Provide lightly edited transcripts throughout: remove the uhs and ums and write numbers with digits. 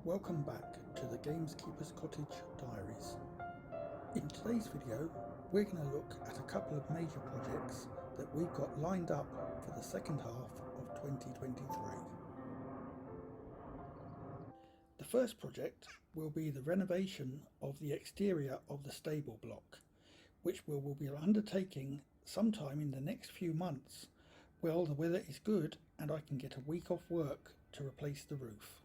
Welcome back to the Gamekeeper's Cottage Diaries. In today's video, we're going to look at a couple of major projects that we've got lined up for the second half of 2023. The first project will be the renovation of the exterior of the stable block, which we will be undertaking sometime in the next few months, while the weather is good and I can get a week off work to replace the roof.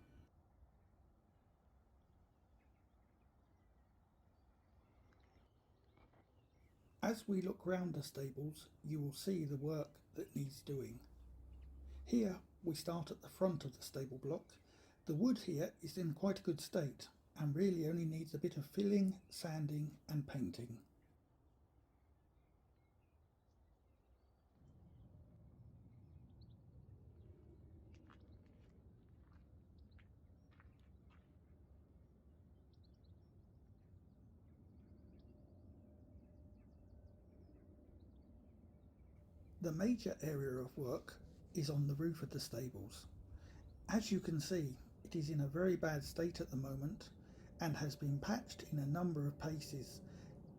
As we look round the stables, you will see the work that needs doing. Here we start at the front of the stable block. The wood here is in quite a good state and really only needs a bit of filling, sanding and painting. The major area of work is on the roof of the stables. As you can see, it is in a very bad state at the moment and has been patched in a number of places,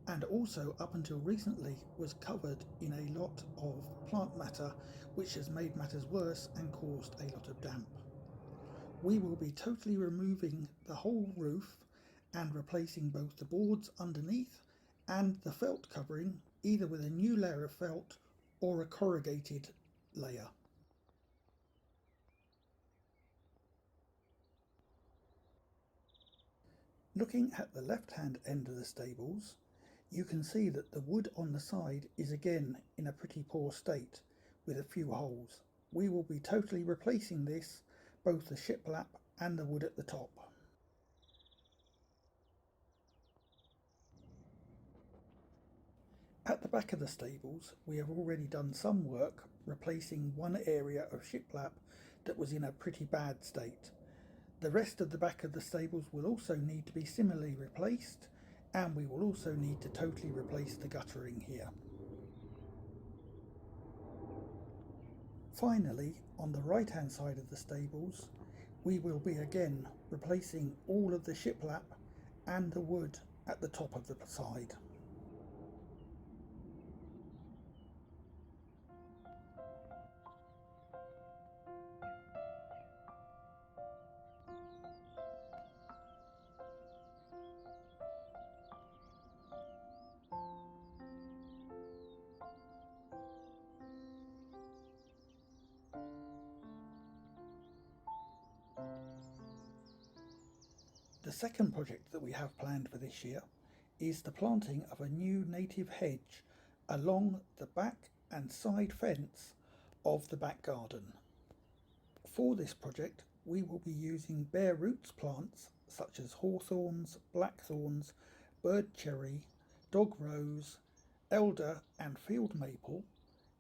and also up until recently was covered in a lot of plant matter, which has made matters worse and caused a lot of damp. We will be totally removing the whole roof and replacing both the boards underneath and the felt covering, either with a new layer of felt or a corrugated layer. Looking at the left hand end of the stables, you can see that the wood on the side is again in a pretty poor state with a few holes. We will be totally replacing this, both the shiplap and the wood at the top. At the back of the stables, we have already done some work replacing one area of shiplap that was in a pretty bad state. The rest of the back of the stables will also need to be similarly replaced, and we will also need to totally replace the guttering here. Finally, on the right hand side of the stables, we will be again replacing all of the shiplap and the wood at the top of the side. The second project that we have planned for this year is the planting of a new native hedge along the back and side fence of the back garden. For this project, we will be using bare roots plants such as hawthorns, blackthorns, bird cherry, dog rose, elder and field maple,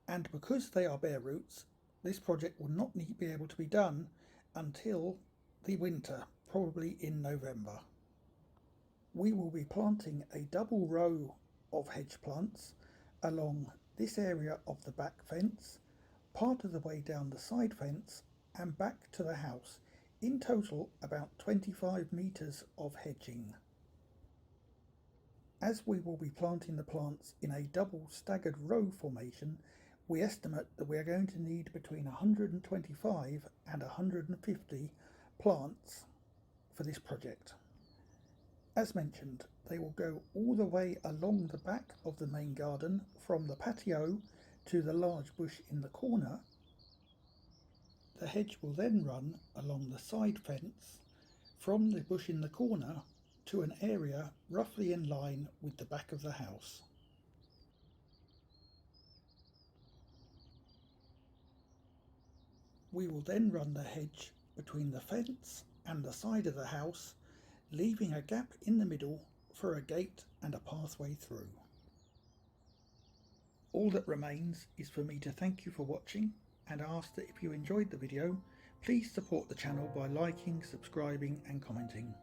and because they are bare roots, this project will not be able to be done until the winter, probably in November. We will be planting a double row of hedge plants along this area of the back fence, part of the way down the side fence and back to the house, in total about 25 metres of hedging. As we will be planting the plants in a double staggered row formation, we estimate that we are going to need between 125 and 150 plants for this project. As mentioned, they will go all the way along the back of the main garden from the patio to the large bush in the corner. The hedge will then run along the side fence from the bush in the corner to an area roughly in line with the back of the house. We will then run the hedge between the fence and the side of the house, leaving a gap in the middle for a gate and a pathway through. All that remains is for me to thank you for watching and ask that if you enjoyed the video, please support the channel by liking, subscribing and commenting.